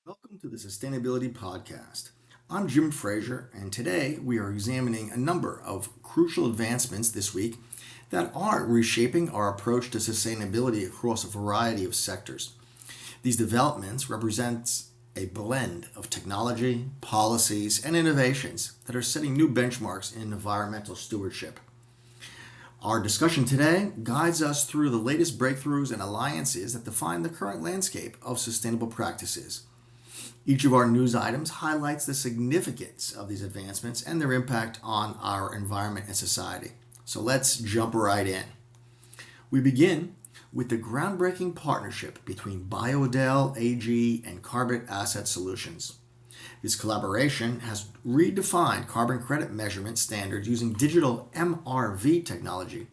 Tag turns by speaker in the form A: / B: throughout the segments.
A: Welcome to the Sustainability Podcast. I'm Jim Frazer, and today we are examining a number of crucial advancements this week that are reshaping our approach to sustainability across a variety of sectors. These developments represent a blend of technology, policies, and innovations that are setting new benchmarks in environmental stewardship. Our discussion today guides us through the latest breakthroughs and alliances that define the current landscape of sustainable practices. Each of our news items highlights the significance of these advancements and their impact on our environment and society. So let's jump right in. We begin with the groundbreaking partnership between Biodel AG and Carbon Asset Solutions. This collaboration has redefined carbon credit measurement standards using digital MRV technology,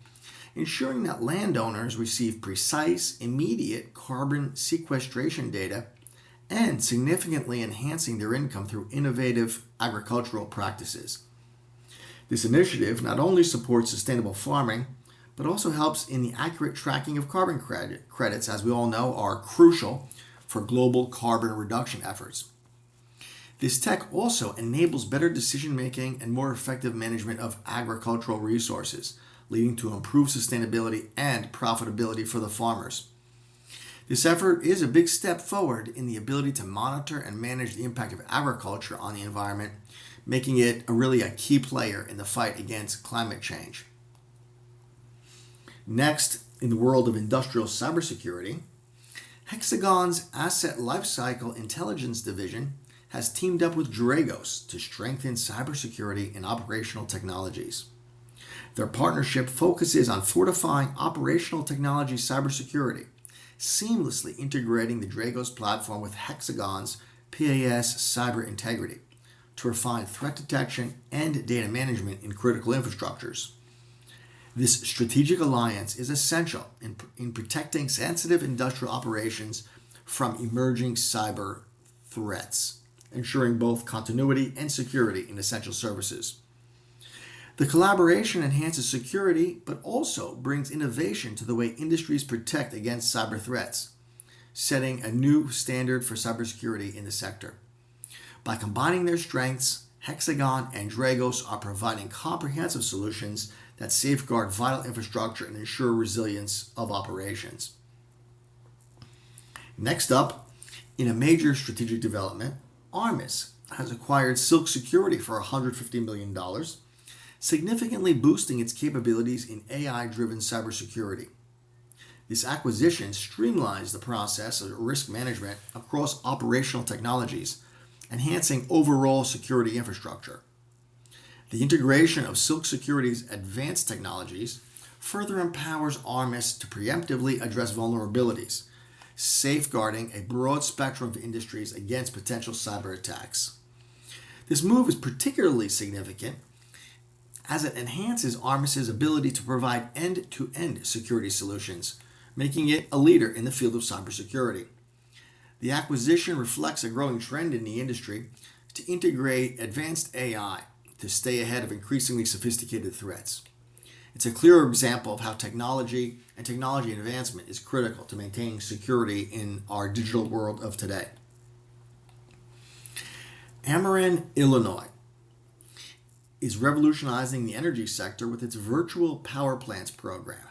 A: ensuring that landowners receive precise, immediate carbon sequestration data and significantly enhancing their income through innovative agricultural practices. This initiative not only supports sustainable farming, but also helps in the accurate tracking of carbon credits, as we all know, are crucial for global carbon reduction efforts. This tech also enables better decision making and more effective management of agricultural resources, leading to improved sustainability and profitability for the farmers. This effort is a big step forward in the ability to monitor and manage the impact of agriculture on the environment, making it really a key player in the fight against climate change. Next, in the world of industrial cybersecurity, Hexagon's Asset Lifecycle Intelligence Division has teamed up with Dragos to strengthen cybersecurity and operational technologies. Their partnership focuses on fortifying operational technology cybersecurity, seamlessly integrating the Dragos platform with Hexagon's PAS Cyber Integrity to refine threat detection and data management in critical infrastructures. This strategic alliance is essential in protecting sensitive industrial operations from emerging cyber threats, ensuring both continuity and security in essential services. The collaboration enhances security, but also brings innovation to the way industries protect against cyber threats, setting a new standard for cybersecurity in the sector. By combining their strengths, Hexagon and Dragos are providing comprehensive solutions that safeguard vital infrastructure and ensure resilience of operations. Next up, in a major strategic development, Armis has acquired Silk Security for $150 million, significantly boosting its capabilities in AI-driven cybersecurity. This acquisition streamlines the process of risk management across operational technologies, enhancing overall security infrastructure. The integration of Silk Security's advanced technologies further empowers Armis to preemptively address vulnerabilities, safeguarding a broad spectrum of industries against potential cyber attacks. This move is particularly significant as it enhances Armis's ability to provide end-to-end security solutions, making it a leader in the field of cybersecurity. The acquisition reflects a growing trend in the industry to integrate advanced AI to stay ahead of increasingly sophisticated threats. It's a clear example of how technology advancement is critical to maintaining security in our digital world of today. Ameren, Illinois is revolutionizing the energy sector with its virtual power plants program.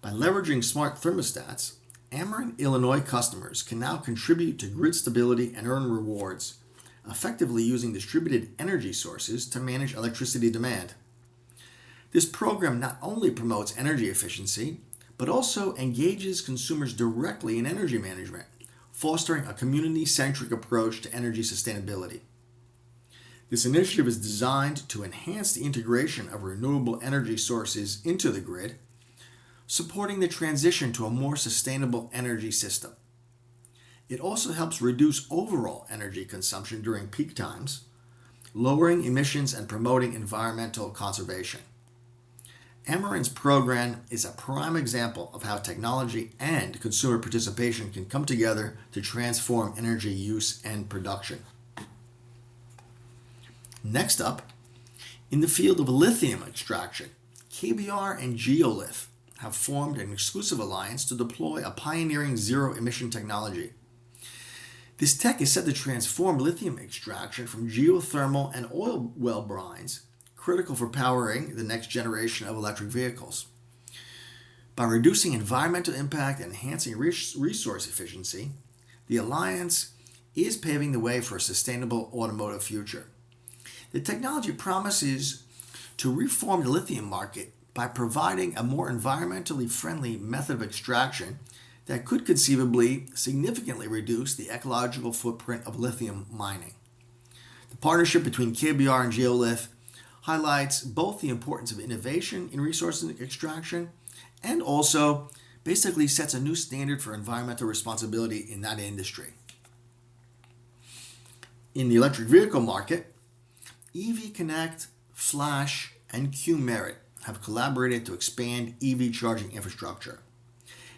A: By leveraging smart thermostats, Ameren, Illinois customers can now contribute to grid stability and earn rewards, effectively using distributed energy sources to manage electricity demand. This program not only promotes energy efficiency, but also engages consumers directly in energy management, fostering a community-centric approach to energy sustainability. This initiative is designed to enhance the integration of renewable energy sources into the grid, supporting the transition to a more sustainable energy system. It also helps reduce overall energy consumption during peak times, lowering emissions and promoting environmental conservation. Ameren's program is a prime example of how technology and consumer participation can come together to transform energy use and production. Next up, in the field of lithium extraction, KBR and Geolith have formed an exclusive alliance to deploy a pioneering zero-emission technology. This tech is set to transform lithium extraction from geothermal and oil well brines, critical for powering the next generation of electric vehicles. By reducing environmental impact and enhancing resource efficiency, the Alliance is paving the way for a sustainable automotive future. The technology promises to reform the lithium market by providing a more environmentally friendly method of extraction that could conceivably significantly reduce the ecological footprint of lithium mining. The partnership between KBR and Geolith highlights both the importance of innovation in resource extraction and also basically sets a new standard for environmental responsibility in that industry. In the electric vehicle market, EV Connect, Flash, and Q-Merit have collaborated to expand EV charging infrastructure.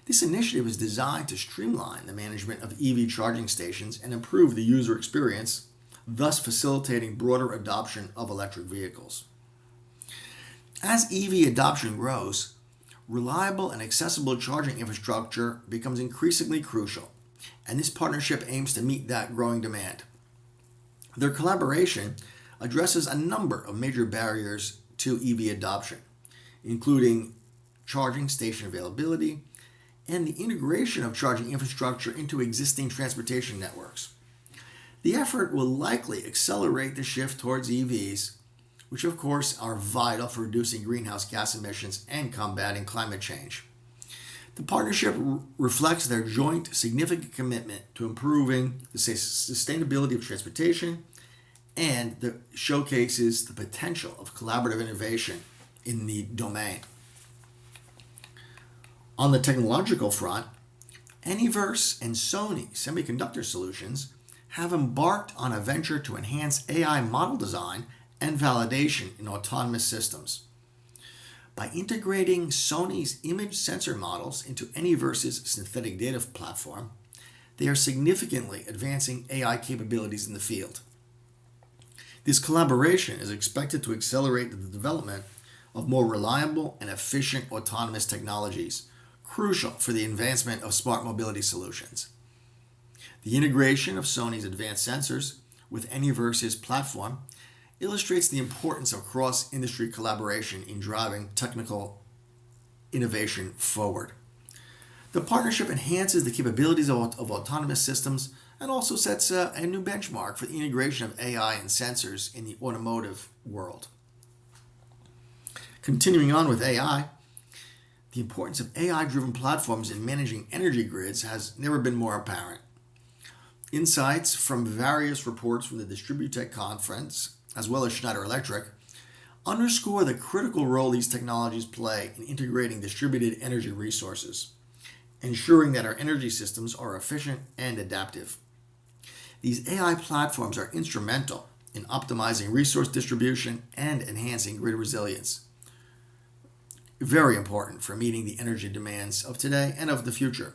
A: This initiative is designed to streamline the management of EV charging stations and improve the user experience, thus facilitating broader adoption of electric vehicles. As EV adoption grows, reliable and accessible charging infrastructure becomes increasingly crucial, and this partnership aims to meet that growing demand. Their collaboration addresses a number of major barriers to EV adoption, including charging station availability and the integration of charging infrastructure into existing transportation networks. The effort will likely accelerate the shift towards EVs, which of course are vital for reducing greenhouse gas emissions and combating climate change. The partnership reflects their joint significant commitment to improving the sustainability of transportation and showcases the potential of collaborative innovation in the domain. On the technological front, Anyverse and Sony Semiconductor Solutions have embarked on a venture to enhance AI model design and validation in autonomous systems. By integrating Sony's image sensor models into Anyverse's synthetic data platform, they are significantly advancing AI capabilities in the field. This collaboration is expected to accelerate the development of more reliable and efficient autonomous technologies, crucial for the advancement of smart mobility solutions. The integration of Sony's advanced sensors with Anyverse's platform illustrates the importance of cross-industry collaboration in driving technical innovation forward. The partnership enhances the capabilities of autonomous systems and also sets a new benchmark for the integration of AI and sensors in the automotive world. Continuing on with AI, the importance of AI-driven platforms in managing energy grids has never been more apparent. Insights from various reports from the Distributech conference, as well as Schneider Electric, underscore the critical role these technologies play in integrating distributed energy resources, ensuring that our energy systems are efficient and adaptive. These AI platforms are instrumental in optimizing resource distribution and enhancing grid resilience. Very important for meeting the energy demands of today and of the future.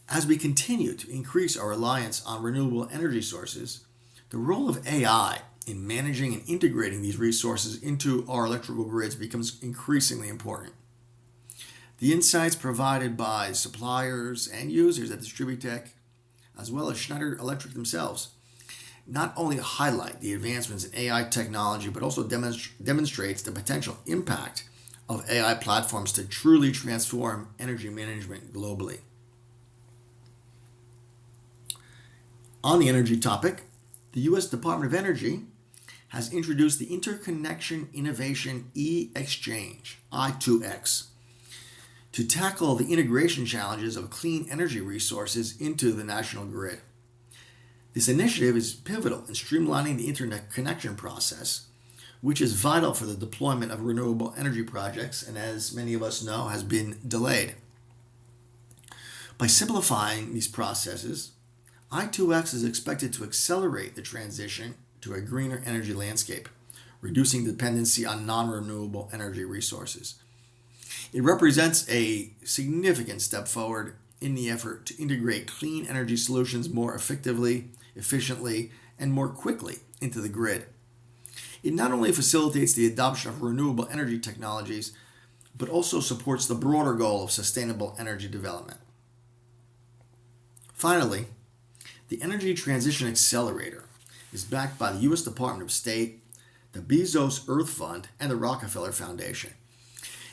A: As we continue to increase our reliance on renewable energy sources, the role of AI in managing and integrating these resources into our electrical grids becomes increasingly important. The insights provided by suppliers and users at Distributech, as well as Schneider Electric themselves, not only highlight the advancements in AI technology, but also demonstrates the potential impact of AI platforms to truly transform energy management globally. On the energy topic, the U.S. Department of Energy has introduced the Interconnection Innovation E-Exchange, I2X, to tackle the integration challenges of clean energy resources into the national grid. This initiative is pivotal in streamlining the internet connection process, which is vital for the deployment of renewable energy projects and, as many of us know, has been delayed. By simplifying these processes, I2X is expected to accelerate the transition to a greener energy landscape, reducing dependency on non-renewable energy resources. It represents a significant step forward in the effort to integrate clean energy solutions more effectively, efficiently, and more quickly into the grid. It not only facilitates the adoption of renewable energy technologies, but also supports the broader goal of sustainable energy development. Finally, The Energy Transition Accelerator is backed by the U.S. Department of State, the Bezos Earth Fund, and the Rockefeller Foundation.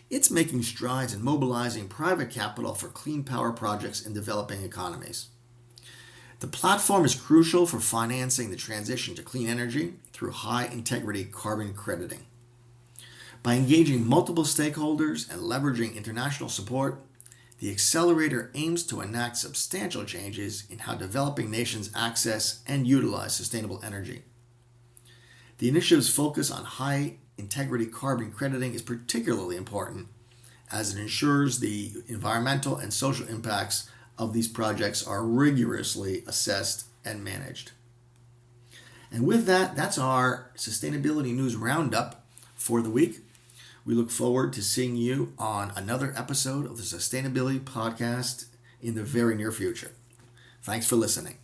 A: It's making strides in mobilizing private capital for clean power projects in developing economies. The platform is crucial for financing the transition to clean energy through high-integrity carbon crediting. By engaging multiple stakeholders and leveraging international support, the accelerator aims to enact substantial changes in how developing nations access and utilize sustainable energy. The initiative's focus on high-integrity carbon crediting is particularly important as it ensures the environmental and social impacts of these projects are rigorously assessed and managed. And with that, that's our Sustainability News Roundup for the week. We look forward to seeing you on another episode of the Sustainability Podcast in the very near future. Thanks for listening.